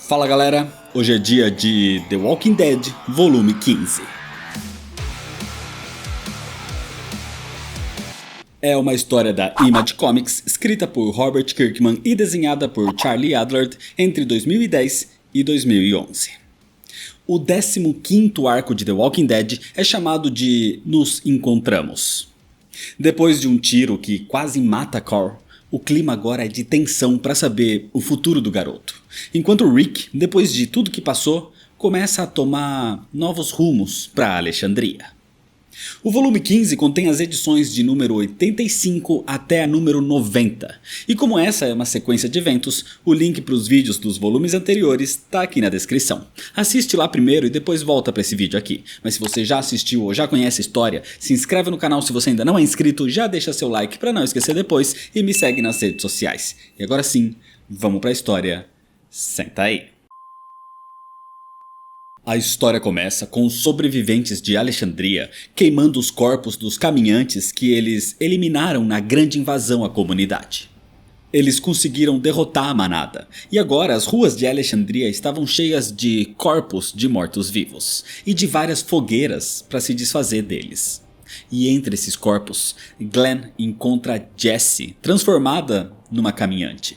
Fala galera, hoje é dia de The Walking Dead, volume 15. É uma história da Image Comics, escrita por Robert Kirkman e desenhada por Charlie Adlard entre 2010 e 2011. O 15º arco de The Walking Dead é chamado de Nos Encontramos. Depois de um tiro que quase mata Carl, o clima agora é de tensão para saber o futuro do garoto. Enquanto Rick, depois de tudo que passou, começa a tomar novos rumos para Alexandria. O volume 15 contém as edições de número 85 até a número 90. E como essa é uma sequência de eventos, o link para os vídeos dos volumes anteriores está aqui na descrição. Assiste lá primeiro e depois volta para esse vídeo aqui. Mas se você já assistiu ou já conhece a história, se inscreve no canal se você ainda não é inscrito, já deixa seu like para não esquecer depois e me segue nas redes sociais. E agora sim, vamos para a história. Senta aí. A história começa com os sobreviventes de Alexandria queimando os corpos dos caminhantes que eles eliminaram na grande invasão à comunidade. Eles conseguiram derrotar a manada, e agora as ruas de Alexandria estavam cheias de corpos de mortos-vivos e de várias fogueiras para se desfazer deles. E entre esses corpos, Glenn encontra Jessie, transformada numa caminhante.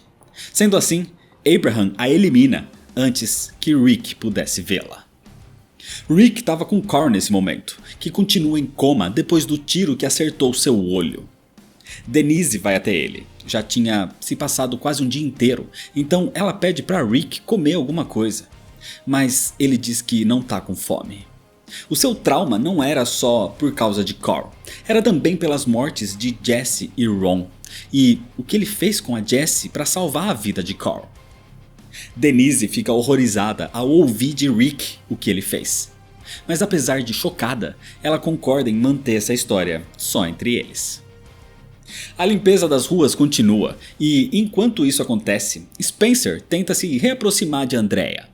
Sendo assim, Abraham a elimina antes que Rick pudesse vê-la. Rick estava com Carl nesse momento, que continua em coma depois do tiro que acertou seu olho. Denise vai até ele, já tinha se passado quase um dia inteiro, então ela pede para Rick comer alguma coisa. Mas ele diz que não tá com fome. O seu trauma não era só por causa de Carl, era também pelas mortes de Jesse e Ron, e o que ele fez com a Jessie para salvar a vida de Carl. Denise fica horrorizada ao ouvir de Rick o que ele fez. Mas apesar de chocada, ela concorda em manter essa história só entre eles. A limpeza das ruas continua e enquanto isso acontece, Spencer tenta se reaproximar de Andrea.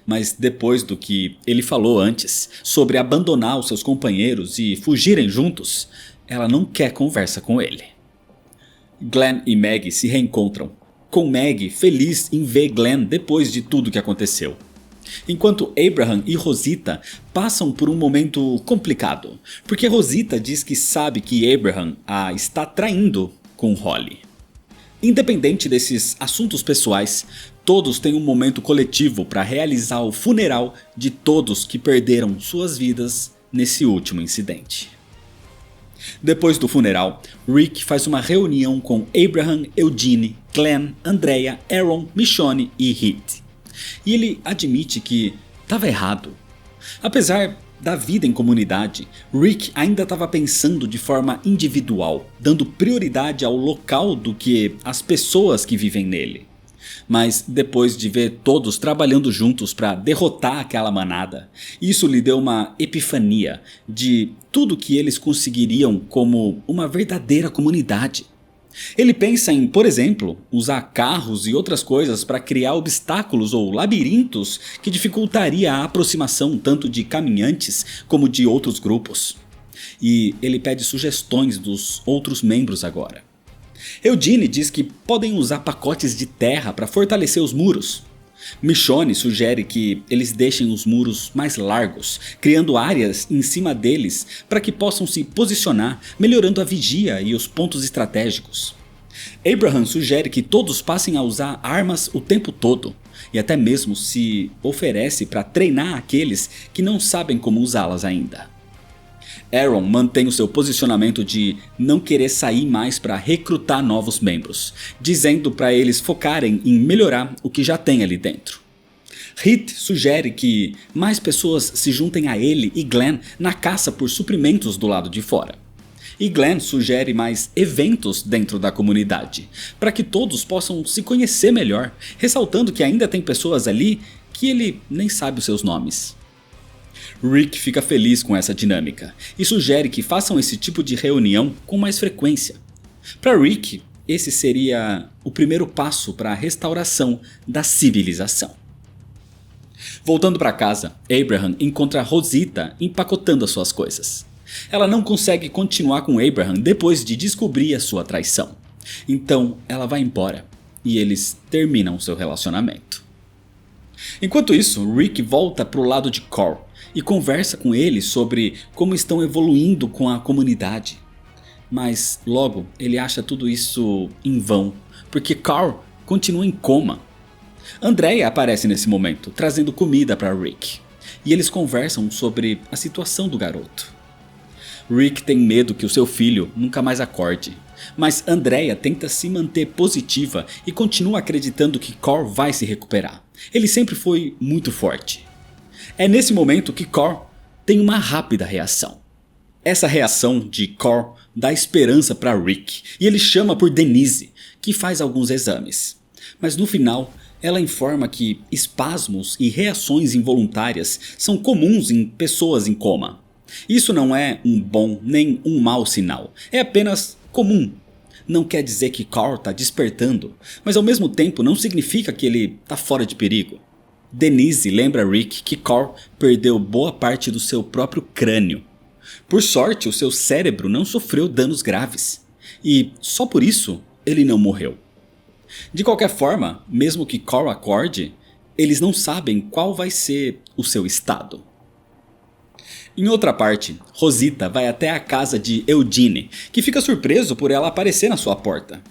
Mas depois do que ele falou antes sobre abandonar os seus companheiros e fugirem juntos, ela não quer conversa com ele. Glenn e Maggie se reencontram, com Maggie feliz em ver Glenn depois de tudo que aconteceu. Enquanto Abraham e Rosita passam por um momento complicado, porque Rosita diz que sabe que Abraham a está traindo com Holly. Independente desses assuntos pessoais, todos têm um momento coletivo para realizar o funeral de todos que perderam suas vidas nesse último incidente. Depois do funeral, Rick faz uma reunião com Abraham, Eugene, Glenn, Andrea, Aaron, Michonne e Heath. E ele admite que estava errado. Apesar da vida em comunidade, Rick ainda estava pensando de forma individual, dando prioridade ao local do que às pessoas que vivem nele. Mas depois de ver todos trabalhando juntos para derrotar aquela manada, isso lhe deu uma epifania de tudo que eles conseguiriam como uma verdadeira comunidade. Ele pensa em, por exemplo, usar carros e outras coisas para criar obstáculos ou labirintos que dificultaria a aproximação tanto de caminhantes como de outros grupos. E ele pede sugestões dos outros membros agora. Eugene diz que podem usar pacotes de terra para fortalecer os muros. Michonne sugere que eles deixem os muros mais largos, criando áreas em cima deles para que possam se posicionar, melhorando a vigia e os pontos estratégicos. Abraham sugere que todos passem a usar armas o tempo todo, e até mesmo se oferece para treinar aqueles que não sabem como usá-las ainda. Aaron mantém o seu posicionamento de não querer sair mais para recrutar novos membros, dizendo para eles focarem em melhorar o que já tem ali dentro. Heath sugere que mais pessoas se juntem a ele e Glenn na caça por suprimentos do lado de fora. E Glenn sugere mais eventos dentro da comunidade, para que todos possam se conhecer melhor, ressaltando que ainda tem pessoas ali que ele nem sabe os seus nomes. Rick fica feliz com essa dinâmica e sugere que façam esse tipo de reunião com mais frequência. Para Rick, esse seria o primeiro passo para a restauração da civilização. Voltando para casa, Abraham encontra Rosita empacotando as suas coisas. Ela não consegue continuar com Abraham depois de descobrir a sua traição. Então ela vai embora e eles terminam seu relacionamento. Enquanto isso, Rick volta pro lado de Carl e conversa com ele sobre como estão evoluindo com a comunidade. Mas logo ele acha tudo isso em vão, porque Carl continua em coma. Andrea aparece nesse momento, trazendo comida para Rick, e eles conversam sobre a situação do garoto. Rick tem medo que o seu filho nunca mais acorde, mas Andrea tenta se manter positiva e continua acreditando que Carl vai se recuperar. Ele sempre foi muito forte. É nesse momento que Carl tem uma rápida reação. Essa reação de Carl dá esperança para Rick e ele chama por Denise, que faz alguns exames. Mas no final, ela informa que espasmos e reações involuntárias são comuns em pessoas em coma. Isso não é um bom nem um mau sinal, é apenas comum. Não quer dizer que Carl está despertando, mas ao mesmo tempo não significa que ele está fora de perigo. Denise lembra Rick que Carl perdeu boa parte do seu próprio crânio. Por sorte, o seu cérebro não sofreu danos graves, e só por isso ele não morreu. De qualquer forma, mesmo que Carl acorde, eles não sabem qual vai ser o seu estado. Em outra parte, Rosita vai até a casa de Eugene, que fica surpreso por ela aparecer na sua porta.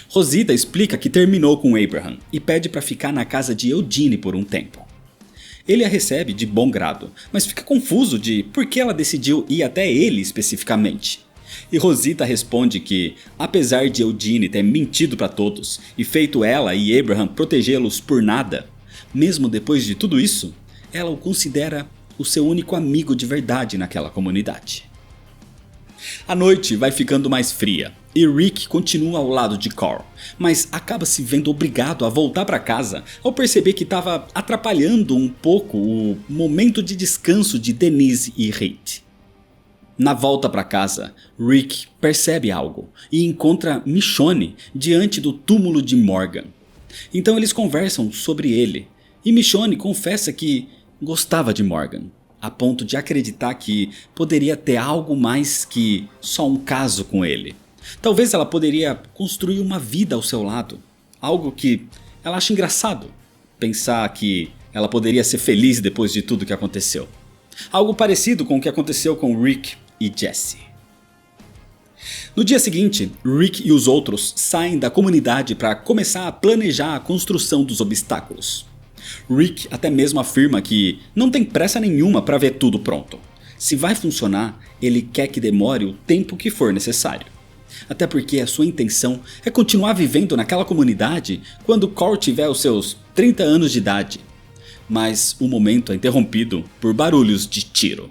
Rosita explica que terminou com Abraham e pede para ficar na casa de Eugene por um tempo. Ele a recebe de bom grado, mas fica confuso de por que ela decidiu ir até ele especificamente. E Rosita responde que, apesar de Eugene ter mentido para todos e feito ela e Abraham protegê-los por nada, mesmo depois de tudo isso, ela o considera o seu único amigo de verdade naquela comunidade. A noite vai ficando mais fria e Rick continua ao lado de Carl, mas acaba se vendo obrigado a voltar para casa ao perceber que estava atrapalhando um pouco o momento de descanso de Denise e Reed. Na volta para casa, Rick percebe algo e encontra Michonne diante do túmulo de Morgan. Então eles conversam sobre ele e Michonne confessa que gostava de Morgan, a ponto de acreditar que poderia ter algo mais que só um caso com ele. Talvez ela poderia construir uma vida ao seu lado, algo que ela acha engraçado, pensar que ela poderia ser feliz depois de tudo que aconteceu. Algo parecido com o que aconteceu com Rick e Jesse. No dia seguinte, Rick e os outros saem da comunidade para começar a planejar a construção dos obstáculos. Rick até mesmo afirma que não tem pressa nenhuma para ver tudo pronto. Se vai funcionar, ele quer que demore o tempo que for necessário. Até porque a sua intenção é continuar vivendo naquela comunidade quando Carl tiver os seus 30 anos de idade. Mas o momento é interrompido por barulhos de tiro.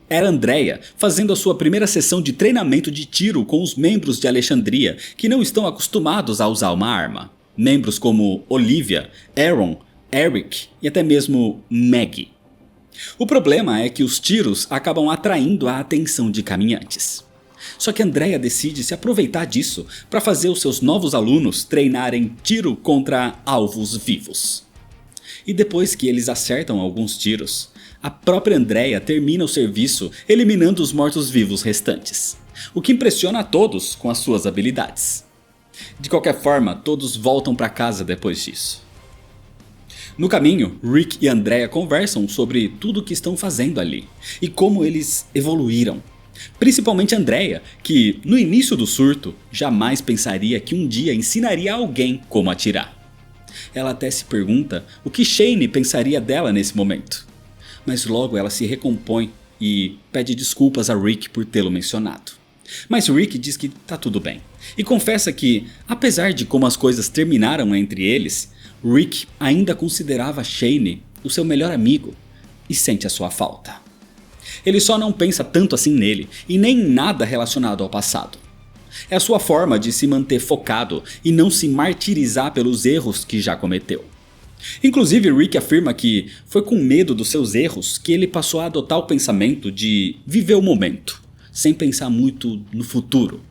Era Andrea fazendo a sua primeira sessão de treinamento de tiro com os membros de Alexandria que não estão acostumados a usar uma arma. Membros como Olivia, Aaron, Eric e até mesmo Maggie. O problema é que os tiros acabam atraindo a atenção de caminhantes. Só que Andrea decide se aproveitar disso para fazer os seus novos alunos treinarem tiro contra alvos vivos. E depois que eles acertam alguns tiros, a própria Andrea termina o serviço eliminando os mortos-vivos restantes, o que impressiona a todos com as suas habilidades. De qualquer forma, todos voltam para casa depois disso. No caminho, Rick e Andrea conversam sobre tudo o que estão fazendo ali e como eles evoluíram. Principalmente Andrea, que no início do surto jamais pensaria que um dia ensinaria alguém como atirar. Ela até se pergunta o que Shane pensaria dela nesse momento. Mas logo ela se recompõe e pede desculpas a Rick por tê-lo mencionado. Mas Rick diz que tá tudo bem e confessa que, apesar de como as coisas terminaram entre eles, Rick ainda considerava Shane o seu melhor amigo e sente a sua falta. Ele só não pensa tanto assim nele e nem em nada relacionado ao passado. É a sua forma de se manter focado e não se martirizar pelos erros que já cometeu. Inclusive Rick afirma que foi com medo dos seus erros que ele passou a adotar o pensamento de viver o momento, sem pensar muito no futuro.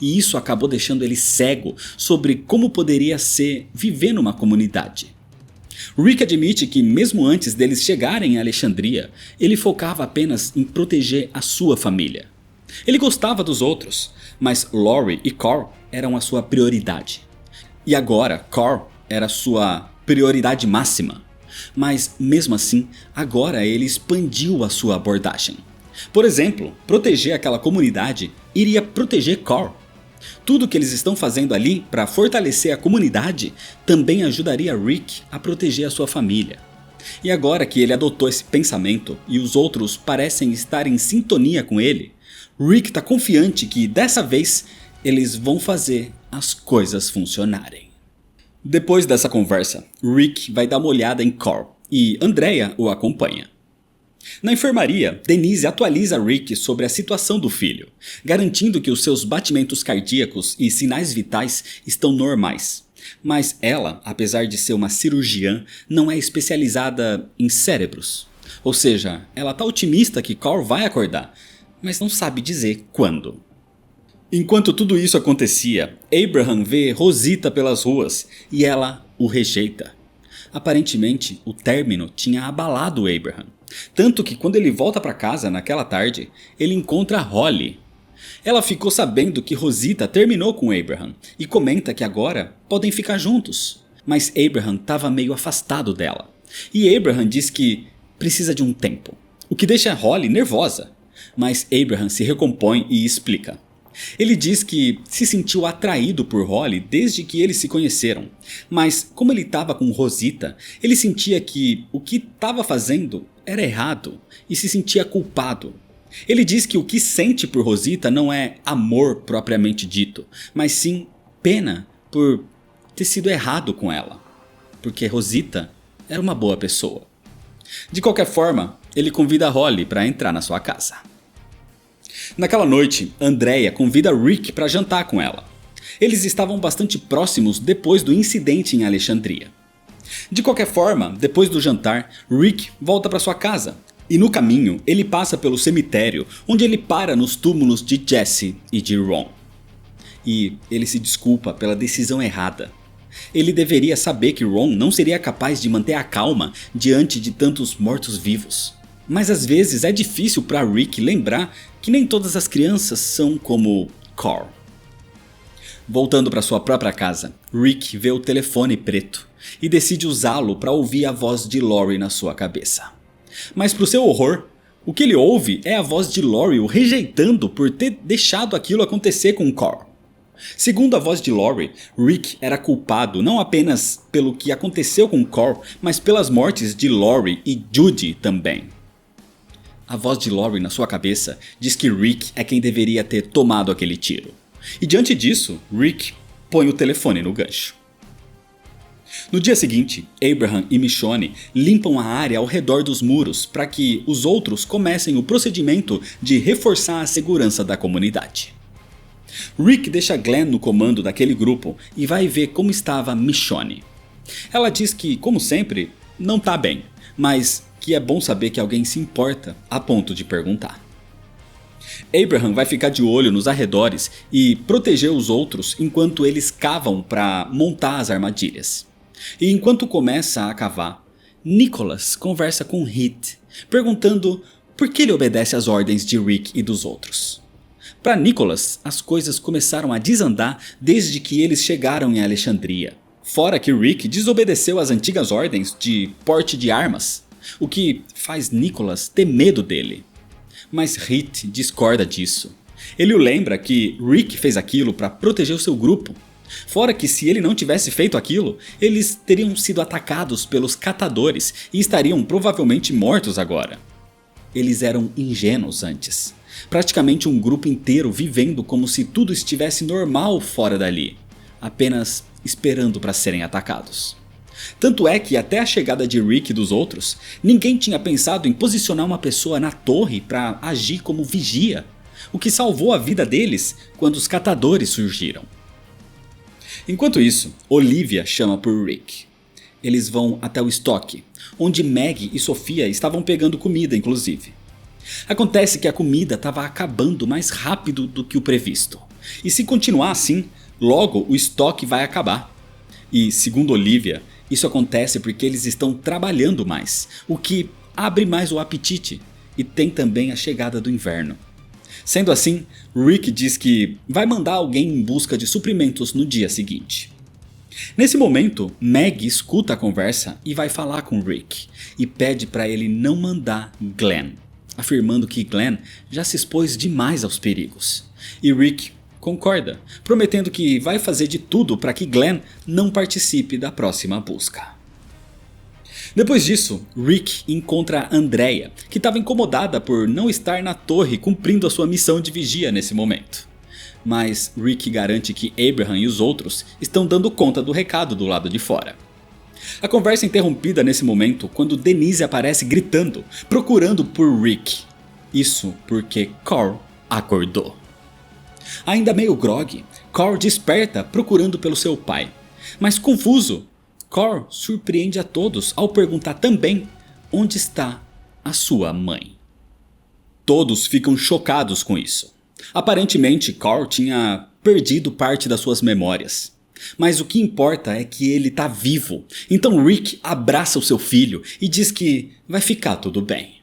E isso acabou deixando ele cego sobre como poderia ser viver numa comunidade. Rick admite que mesmo antes deles chegarem em Alexandria, ele focava apenas em proteger a sua família. Ele gostava dos outros, mas Lori e Carl eram a sua prioridade. E agora Carl era sua prioridade máxima. Mas mesmo assim, agora ele expandiu a sua abordagem. Por exemplo, proteger aquela comunidade iria proteger Carl. Tudo que eles estão fazendo ali para fortalecer a comunidade também ajudaria Rick a proteger a sua família. E agora que ele adotou esse pensamento e os outros parecem estar em sintonia com ele, Rick está confiante que dessa vez eles vão fazer as coisas funcionarem. Depois dessa conversa, Rick vai dar uma olhada em Carl e Andrea o acompanha. Na enfermaria, Denise atualiza Rick sobre a situação do filho, garantindo que os seus batimentos cardíacos e sinais vitais estão normais. Mas ela, apesar de ser uma cirurgiã, não é especializada em cérebros. Ou seja, ela está otimista que Carl vai acordar, mas não sabe dizer quando. Enquanto tudo isso acontecia, Abraham vê Rosita pelas ruas e ela o rejeita. Aparentemente, o término tinha abalado Abraham. Tanto que quando ele volta para casa naquela tarde, ele encontra Holly. Ela ficou sabendo que Rosita terminou com Abraham e comenta que agora podem ficar juntos. Mas Abraham estava meio afastado dela. E Abraham diz que precisa de um tempo, o que deixa Holly nervosa. Mas Abraham se recompõe e explica. Ele diz que se sentiu atraído por Holly desde que eles se conheceram, mas como ele estava com Rosita, ele sentia que o que estava fazendo era errado e se sentia culpado. Ele diz que o que sente por Rosita não é amor propriamente dito, mas sim pena por ter sido errado com ela, porque Rosita era uma boa pessoa. De qualquer forma, ele convida Holly para entrar na sua casa. Naquela noite, Andrea convida Rick para jantar com ela. Eles estavam bastante próximos depois do incidente em Alexandria. De qualquer forma, depois do jantar, Rick volta para sua casa. E no caminho, ele passa pelo cemitério, onde ele para nos túmulos de Jesse e de Ron. E ele se desculpa pela decisão errada. Ele deveria saber que Ron não seria capaz de manter a calma diante de tantos mortos-vivos. Mas às vezes é difícil para Rick lembrar que nem todas as crianças são como Carl. Voltando para sua própria casa, Rick vê o telefone preto e decide usá-lo para ouvir a voz de Lori na sua cabeça. Mas para o seu horror, o que ele ouve é a voz de Lori o rejeitando por ter deixado aquilo acontecer com Carl. Segundo a voz de Lori, Rick era culpado não apenas pelo que aconteceu com Carl, mas pelas mortes de Lori e Judy também. A voz de Lori na sua cabeça diz que Rick é quem deveria ter tomado aquele tiro. E diante disso, Rick põe o telefone no gancho. No dia seguinte, Abraham e Michonne limpam a área ao redor dos muros para que os outros comecem o procedimento de reforçar a segurança da comunidade. Rick deixa Glenn no comando daquele grupo e vai ver como estava Michonne. Ela diz que, como sempre, não tá bem, mas que é bom saber que alguém se importa a ponto de perguntar. Abraham vai ficar de olho nos arredores e proteger os outros enquanto eles cavam para montar as armadilhas. E enquanto começa a cavar, Nicholas conversa com Heath, perguntando por que ele obedece às ordens de Rick e dos outros. Para Nicholas, as coisas começaram a desandar desde que eles chegaram em Alexandria. Fora que Rick desobedeceu às antigas ordens de porte de armas, o que faz Nicholas ter medo dele. Mas Heath discorda disso. Ele o lembra que Rick fez aquilo para proteger o seu grupo. Fora que se ele não tivesse feito aquilo, eles teriam sido atacados pelos catadores e estariam provavelmente mortos agora. Eles eram ingênuos antes. Praticamente um grupo inteiro vivendo como se tudo estivesse normal fora dali, apenas esperando para serem atacados. Tanto é que até a chegada de Rick e dos outros, ninguém tinha pensado em posicionar uma pessoa na torre para agir como vigia, o que salvou a vida deles quando os catadores surgiram. Enquanto isso, Olivia chama por Rick. Eles vão até o estoque, onde Maggie e Sofia estavam pegando comida inclusive. Acontece que a comida estava acabando mais rápido do que o previsto, e se continuar assim, logo o estoque vai acabar. E, segundo Olivia, isso acontece porque eles estão trabalhando mais, o que abre mais o apetite, e tem também a chegada do inverno. Sendo assim, Rick diz que vai mandar alguém em busca de suprimentos no dia seguinte. Nesse momento, Meg escuta a conversa e vai falar com Rick e pede para ele não mandar Glenn, afirmando que Glenn já se expôs demais aos perigos. E Rick concorda, prometendo que vai fazer de tudo para que Glenn não participe da próxima busca. Depois disso, Rick encontra Andrea, que estava incomodada por não estar na torre cumprindo a sua missão de vigia nesse momento. Mas Rick garante que Abraham e os outros estão dando conta do recado do lado de fora. A conversa é interrompida nesse momento quando Denise aparece gritando, procurando por Rick. Isso porque Carl acordou. Ainda meio grogue, Carl desperta procurando pelo seu pai. Mas confuso, Carl surpreende a todos ao perguntar também onde está a sua mãe. Todos ficam chocados com isso. Aparentemente, Carl tinha perdido parte das suas memórias. Mas o que importa é que ele está vivo. Então Rick abraça o seu filho e diz que vai ficar tudo bem.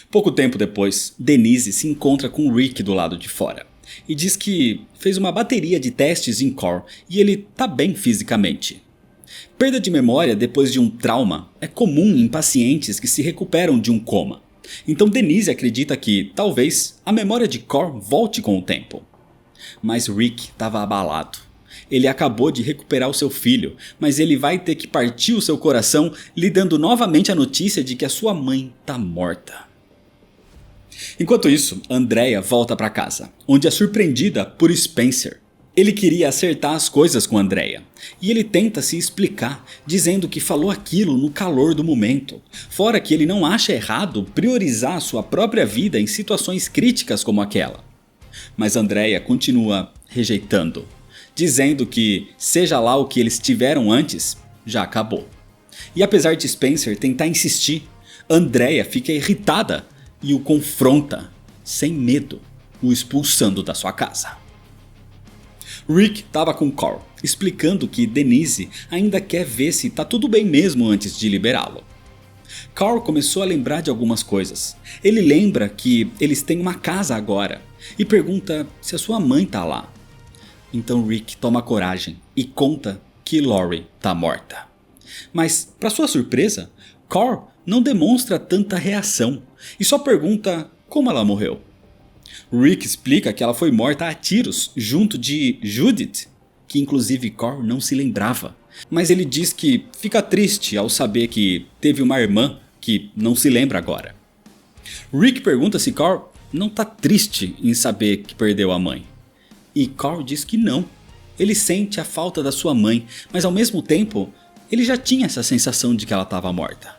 Pouco tempo depois, Denise se encontra com Rick do lado de fora. E diz que fez uma bateria de testes em Carl e ele está bem fisicamente. Perda de memória depois de um trauma é comum em pacientes que se recuperam de um coma. Então Denise acredita que, talvez, a memória de Carl volte com o tempo. Mas Rick estava abalado. Ele acabou de recuperar o seu filho, mas ele vai ter que partir o seu coração lhe dando novamente a notícia de que a sua mãe está morta. Enquanto isso, Andrea volta para casa, onde é surpreendida por Spencer. Ele queria acertar as coisas com Andrea, e ele tenta se explicar, dizendo que falou aquilo no calor do momento, fora que ele não acha errado priorizar sua própria vida em situações críticas como aquela. Mas Andrea continua rejeitando, dizendo que seja lá o que eles tiveram antes, já acabou. E apesar de Spencer tentar insistir, Andrea fica irritada e o confronta, sem medo, o expulsando da sua casa. Rick estava com Carl, explicando que Denise ainda quer ver se tá tudo bem mesmo antes de liberá-lo. Carl começou a lembrar de algumas coisas. Ele lembra que eles têm uma casa agora e pergunta se a sua mãe tá lá. Então Rick toma coragem e conta que Lori tá morta. Mas, para sua surpresa, Carl não demonstra tanta reação e só pergunta como ela morreu. Rick explica que ela foi morta a tiros junto de Judith, que inclusive Carl não se lembrava. Mas ele diz que fica triste ao saber que teve uma irmã que não se lembra agora. Rick pergunta se Carl não está triste em saber que perdeu a mãe. E Carl diz que não. Ele sente a falta da sua mãe, mas ao mesmo tempo ele já tinha essa sensação de que ela estava morta.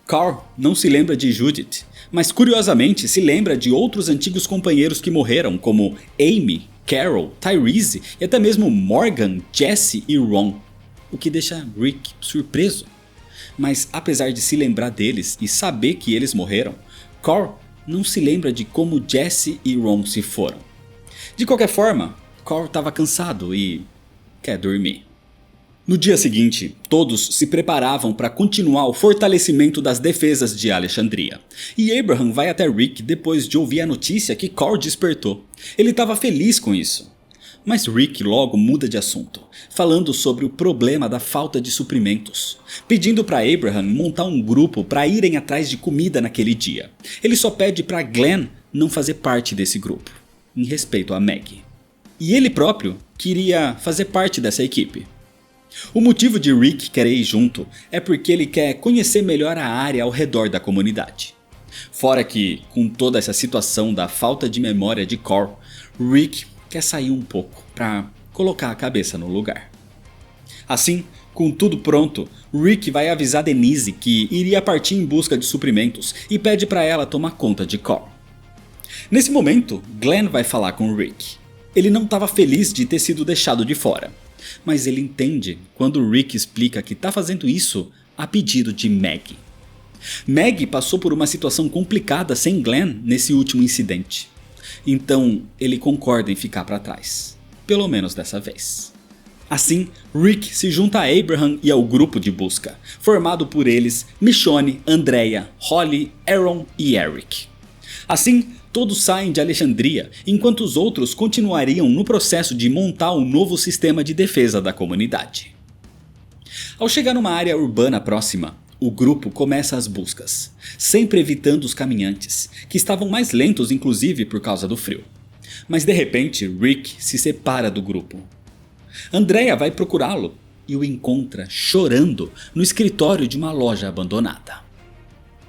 Carl não se lembra de Judith, mas curiosamente se lembra de outros antigos companheiros que morreram, como Amy, Carol, Tyrese e até mesmo Morgan, Jesse e Ron, o que deixa Rick surpreso. Mas apesar de se lembrar deles e saber que eles morreram, Carl não se lembra de como Jesse e Ron se foram. De qualquer forma, Carl estava cansado e quer dormir. No dia seguinte, todos se preparavam para continuar o fortalecimento das defesas de Alexandria. E Abraham vai até Rick depois de ouvir a notícia que Carl despertou. Ele estava feliz com isso. Mas Rick logo muda de assunto, falando sobre o problema da falta de suprimentos, pedindo para Abraham montar um grupo para irem atrás de comida naquele dia. Ele só pede para Glenn não fazer parte desse grupo, em respeito a Meg. E ele próprio queria fazer parte dessa equipe. O motivo de Rick querer ir junto é porque ele quer conhecer melhor a área ao redor da comunidade. Fora que, com toda essa situação da falta de memória de Carl, Rick quer sair um pouco para colocar a cabeça no lugar. Assim, com tudo pronto, Rick vai avisar Denise que iria partir em busca de suprimentos e pede para ela tomar conta de Carl. Nesse momento, Glenn vai falar com Rick. Ele não estava feliz de ter sido deixado de fora. Mas ele entende quando Rick explica que está fazendo isso a pedido de Meg. Meg passou por uma situação complicada sem Glenn nesse último incidente. Então ele concorda em ficar para trás, pelo menos dessa vez. Assim, Rick se junta a Abraham e ao grupo de busca, formado por eles, Michonne, Andrea, Holly, Aaron e Eric. Assim, todos saem de Alexandria, enquanto os outros continuariam no processo de montar um novo sistema de defesa da comunidade. Ao chegar numa área urbana próxima, o grupo começa as buscas, sempre evitando os caminhantes, que estavam mais lentos inclusive por causa do frio. Mas de repente, Rick se separa do grupo. Andrea vai procurá-lo e o encontra chorando no escritório de uma loja abandonada.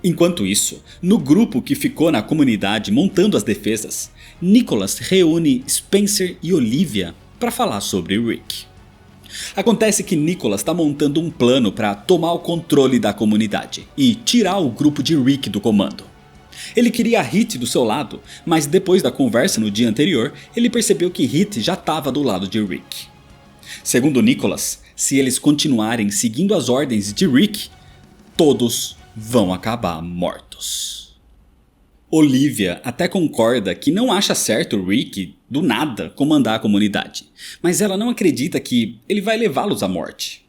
Enquanto isso, no grupo que ficou na comunidade montando as defesas, Nicholas reúne Spencer e Olivia para falar sobre Rick. Acontece que Nicholas está montando um plano para tomar o controle da comunidade e tirar o grupo de Rick do comando. Ele queria a Hit do seu lado, mas depois da conversa no dia anterior, ele percebeu que Hit já estava do lado de Rick. Segundo Nicholas, se eles continuarem seguindo as ordens de Rick, todos vão acabar mortos. Olivia até concorda que não acha certo Rick, do nada, comandar a comunidade, mas ela não acredita que ele vai levá-los à morte.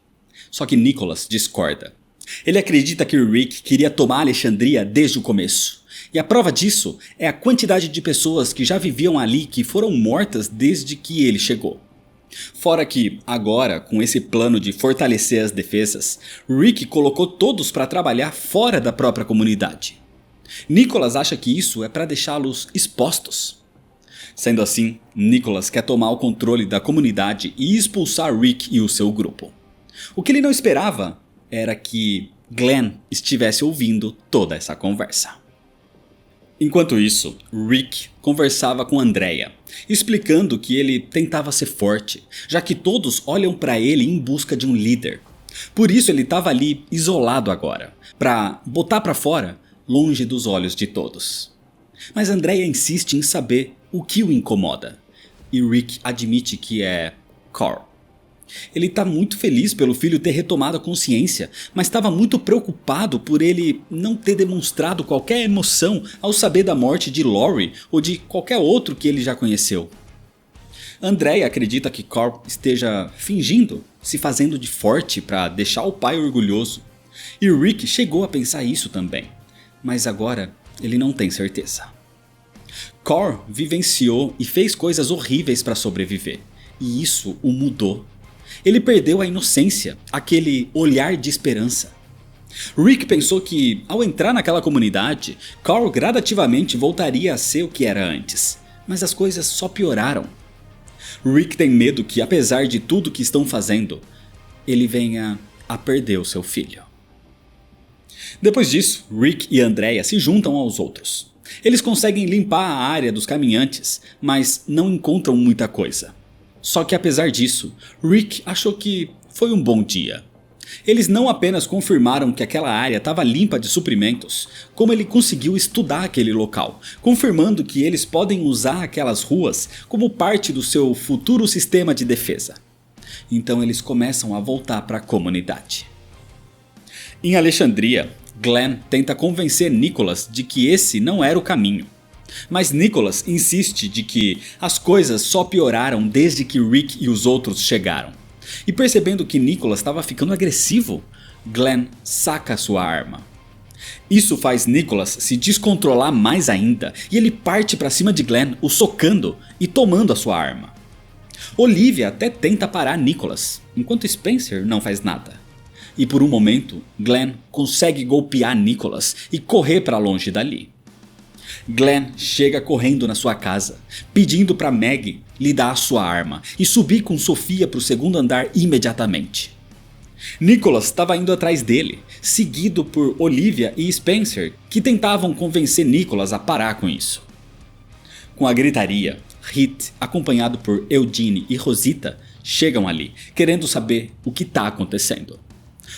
Só que Nicholas discorda. Ele acredita que Rick queria tomar Alexandria desde o começo, e a prova disso é a quantidade de pessoas que já viviam ali que foram mortas desde que ele chegou. Fora que, agora, com esse plano de fortalecer as defesas, Rick colocou todos para trabalhar fora da própria comunidade. Nicholas acha que isso é para deixá-los expostos. Sendo assim, Nicholas quer tomar o controle da comunidade e expulsar Rick e o seu grupo. O que ele não esperava era que Glenn estivesse ouvindo toda essa conversa. Enquanto isso, Rick conversava com Andrea, explicando que ele tentava ser forte, já que todos olham para ele em busca de um líder. Por isso ele estava ali isolado agora, para botar para fora, longe dos olhos de todos. Mas Andrea insiste em saber o que o incomoda, e Rick admite que é Carl. Ele está muito feliz pelo filho ter retomado a consciência, mas estava muito preocupado por ele não ter demonstrado qualquer emoção ao saber da morte de Lori ou de qualquer outro que ele já conheceu. Andrea acredita que Carl esteja fingindo, se fazendo de forte para deixar o pai orgulhoso. E Rick chegou a pensar isso também, mas agora ele não tem certeza. Carl vivenciou e fez coisas horríveis para sobreviver, e isso o mudou. Ele perdeu a inocência, aquele olhar de esperança. Rick pensou que, ao entrar naquela comunidade, Carl gradativamente voltaria a ser o que era antes, mas as coisas só pioraram. Rick tem medo que, apesar de tudo que estão fazendo, ele venha a perder o seu filho. Depois disso, Rick e Andrea se juntam aos outros. Eles conseguem limpar a área dos caminhantes, mas não encontram muita coisa. Só que apesar disso, Rick achou que foi um bom dia. Eles não apenas confirmaram que aquela área estava limpa de suprimentos, como ele conseguiu estudar aquele local, confirmando que eles podem usar aquelas ruas como parte do seu futuro sistema de defesa. Então eles começam a voltar para a comunidade. Em Alexandria, Glenn tenta convencer Nicholas de que esse não era o caminho. Mas Nicholas insiste de que as coisas só pioraram desde que Rick e os outros chegaram. E percebendo que Nicholas estava ficando agressivo, Glenn saca sua arma. Isso faz Nicholas se descontrolar mais ainda e ele parte para cima de Glenn, o socando e tomando a sua arma. Olivia até tenta parar Nicholas, enquanto Spencer não faz nada. E por um momento, Glenn consegue golpear Nicholas e correr para longe dali. Glenn chega correndo na sua casa, pedindo para Maggie lhe dar a sua arma e subir com Sofia para o segundo andar imediatamente. Nicholas estava indo atrás dele, seguido por Olivia e Spencer, que tentavam convencer Nicholas a parar com isso. Com a gritaria, Hit, acompanhado por Eugene e Rosita, chegam ali, querendo saber o que está acontecendo.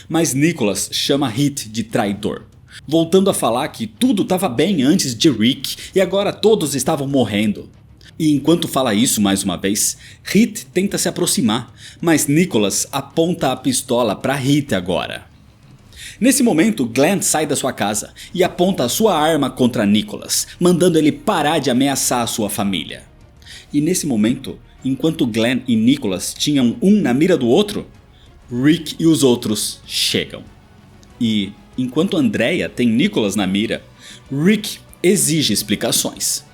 Mas Nicholas chama Hit de traidor, voltando a falar que tudo estava bem antes de Rick e agora todos estavam morrendo. E enquanto fala isso mais uma vez, Hit tenta se aproximar, mas Nicholas aponta a pistola para Hit agora. Nesse momento, Glenn sai da sua casa e aponta a sua arma contra Nicholas, mandando ele parar de ameaçar a sua família. E nesse momento, enquanto Glenn e Nicholas tinham um na mira do outro, Rick e os outros chegam. E enquanto Andrea tem Nicholas na mira, Rick exige explicações.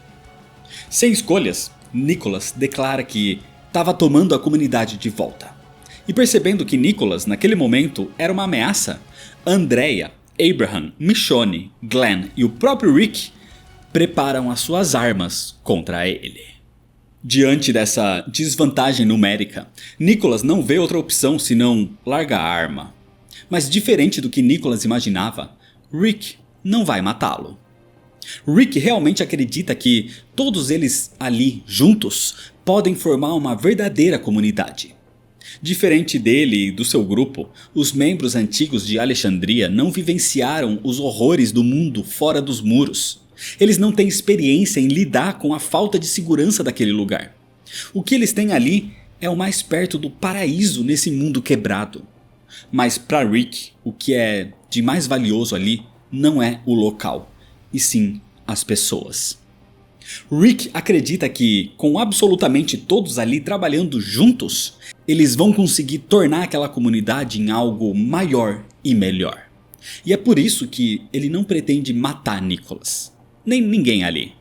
Sem escolhas, Nicholas declara que estava tomando a comunidade de volta. E percebendo que Nicholas naquele momento era uma ameaça, Andrea, Abraham, Michonne, Glenn e o próprio Rick preparam as suas armas contra ele. Diante dessa desvantagem numérica, Nicholas não vê outra opção senão largar a arma. Mas diferente do que Nicholas imaginava, Rick não vai matá-lo. Rick realmente acredita que todos eles ali juntos podem formar uma verdadeira comunidade. Diferente dele e do seu grupo, os membros antigos de Alexandria não vivenciaram os horrores do mundo fora dos muros. Eles não têm experiência em lidar com a falta de segurança daquele lugar. O que eles têm ali é o mais perto do paraíso nesse mundo quebrado. Mas para Rick, o que é de mais valioso ali não é o local, e sim as pessoas. Rick acredita que, com absolutamente todos ali trabalhando juntos, eles vão conseguir tornar aquela comunidade em algo maior e melhor. E é por isso que ele não pretende matar Nicholas, nem ninguém ali.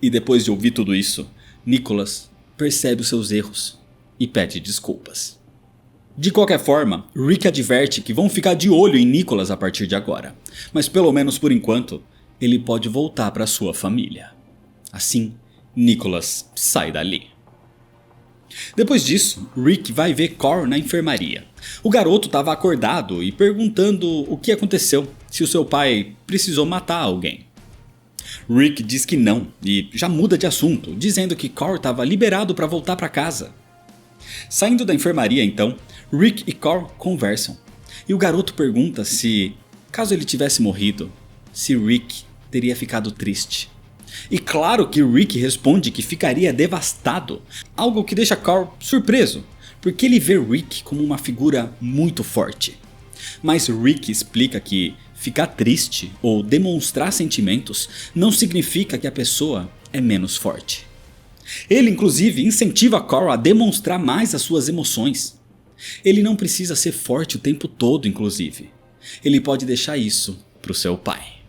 E depois de ouvir tudo isso, Nicholas percebe os seus erros e pede desculpas. De qualquer forma, Rick adverte que vão ficar de olho em Nicholas a partir de agora, mas pelo menos por enquanto, ele pode voltar para sua família. Assim, Nicholas sai dali. Depois disso, Rick vai ver Cor na enfermaria. O garoto estava acordado e perguntando o que aconteceu, se o seu pai precisou matar alguém. Rick diz que não e já muda de assunto, dizendo que Cor estava liberado para voltar para casa. Saindo da enfermaria então, Rick e Cor conversam. E o garoto pergunta se, caso ele tivesse morrido, se Rick teria ficado triste. E claro que Rick responde que ficaria devastado, algo que deixa Cor surpreso, porque ele vê Rick como uma figura muito forte. Mas Rick explica que ficar triste ou demonstrar sentimentos não significa que a pessoa é menos forte. Ele inclusive incentiva Cor a demonstrar mais as suas emoções. Ele não precisa ser forte o tempo todo, inclusive. Ele pode deixar isso para o seu pai.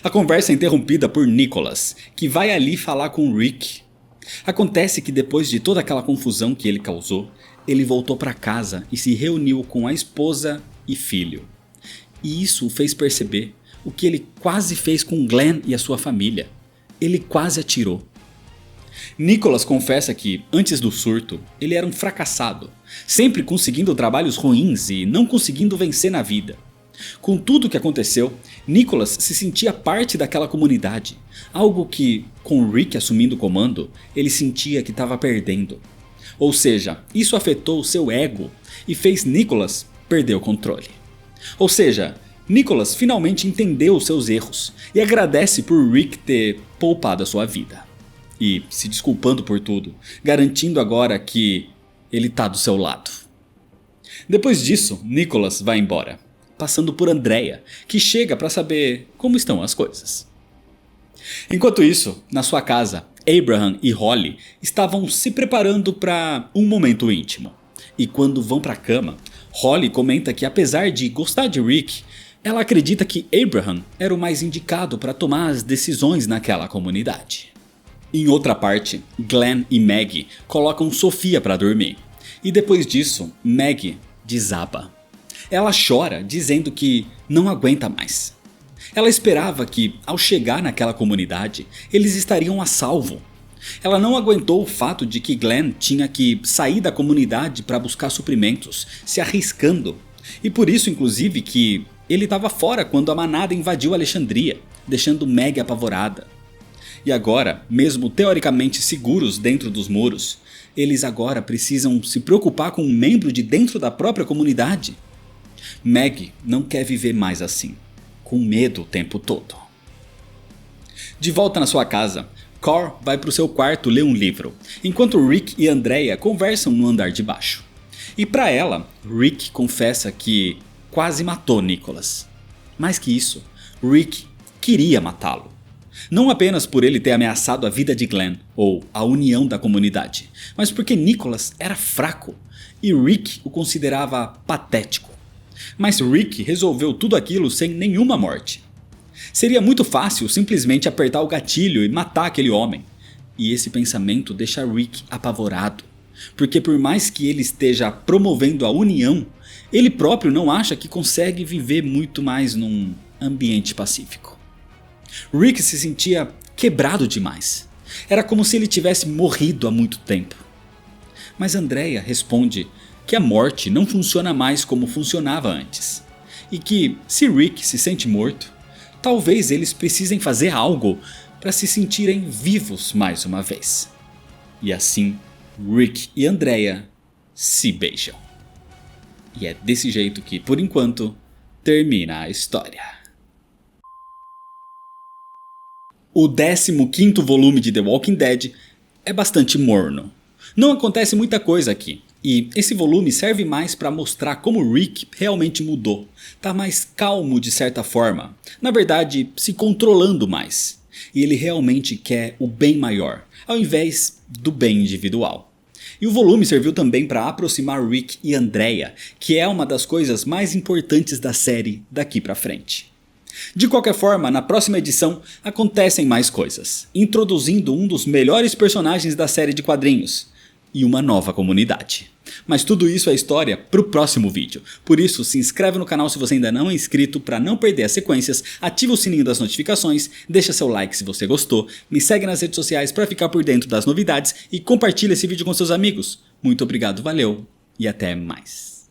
A conversa é interrompida por Nicholas, que vai ali falar com Rick. Acontece que depois de toda aquela confusão que ele causou, ele voltou para casa e se reuniu com a esposa e filho. E isso o fez perceber o que ele quase fez com Glenn e a sua família. Ele quase atirou. Nicholas confessa que, antes do surto, ele era um fracassado, sempre conseguindo trabalhos ruins e não conseguindo vencer na vida. Com tudo o que aconteceu, Nicholas se sentia parte daquela comunidade, algo que, com Rick assumindo o comando, ele sentia que estava perdendo. Ou seja, isso afetou o seu ego e fez Nicholas perder o controle. Ou seja, Nicholas finalmente entendeu os seus erros e agradece por Rick ter poupado a sua vida. E se desculpando por tudo, garantindo agora que ele está do seu lado. Depois disso, Nicholas vai embora, passando por Andrea, que chega para saber como estão as coisas. Enquanto isso, na sua casa, Abraham e Holly estavam se preparando para um momento íntimo. E quando vão para a cama, Holly comenta que apesar de gostar de Rick, ela acredita que Abraham era o mais indicado para tomar as decisões naquela comunidade. Em outra parte, Glenn e Maggie colocam Sofia para dormir. E depois disso, Maggie desaba. Ela chora, dizendo que não aguenta mais. Ela esperava que, ao chegar naquela comunidade, eles estariam a salvo. Ela não aguentou o fato de que Glenn tinha que sair da comunidade para buscar suprimentos, se arriscando. E por isso, inclusive, que ele estava fora quando a manada invadiu Alexandria, deixando Maggie apavorada. E agora, mesmo teoricamente seguros dentro dos muros, eles agora precisam se preocupar com um membro de dentro da própria comunidade. Maggie não quer viver mais assim, com medo o tempo todo. De volta na sua casa, Cor vai para o seu quarto ler um livro, enquanto Rick e Andrea conversam no andar de baixo. E para ela, Rick confessa que quase matou Nicholas. Mais que isso, Rick queria matá-lo. Não apenas por ele ter ameaçado a vida de Glenn, ou a união da comunidade, mas porque Nicholas era fraco e Rick o considerava patético. Mas Rick resolveu tudo aquilo sem nenhuma morte. Seria muito fácil simplesmente apertar o gatilho e matar aquele homem. E esse pensamento deixa Rick apavorado, porque por mais que ele esteja promovendo a união, ele próprio não acha que consegue viver muito mais num ambiente pacífico. Rick se sentia quebrado demais. Era como se ele tivesse morrido há muito tempo. Mas Andrea responde que a morte não funciona mais como funcionava antes. E que, se Rick se sente morto, talvez eles precisem fazer algo para se sentirem vivos mais uma vez. E assim, Rick e Andrea se beijam. E é desse jeito que, por enquanto, termina a história. O 15º volume de The Walking Dead é bastante morno. Não acontece muita coisa aqui. E esse volume serve mais para mostrar como Rick realmente mudou. Tá mais calmo de certa forma. Na verdade, se controlando mais. E ele realmente quer o bem maior, ao invés do bem individual. E o volume serviu também para aproximar Rick e Andrea, que é uma das coisas mais importantes da série daqui pra frente. De qualquer forma, na próxima edição acontecem mais coisas, introduzindo um dos melhores personagens da série de quadrinhos e uma nova comunidade. Mas tudo isso é história pro próximo vídeo, por isso se inscreve no canal se você ainda não é inscrito para não perder as sequências, ativa o sininho das notificações, deixa seu like se você gostou, me segue nas redes sociais para ficar por dentro das novidades e compartilha esse vídeo com seus amigos. Muito obrigado, valeu e até mais.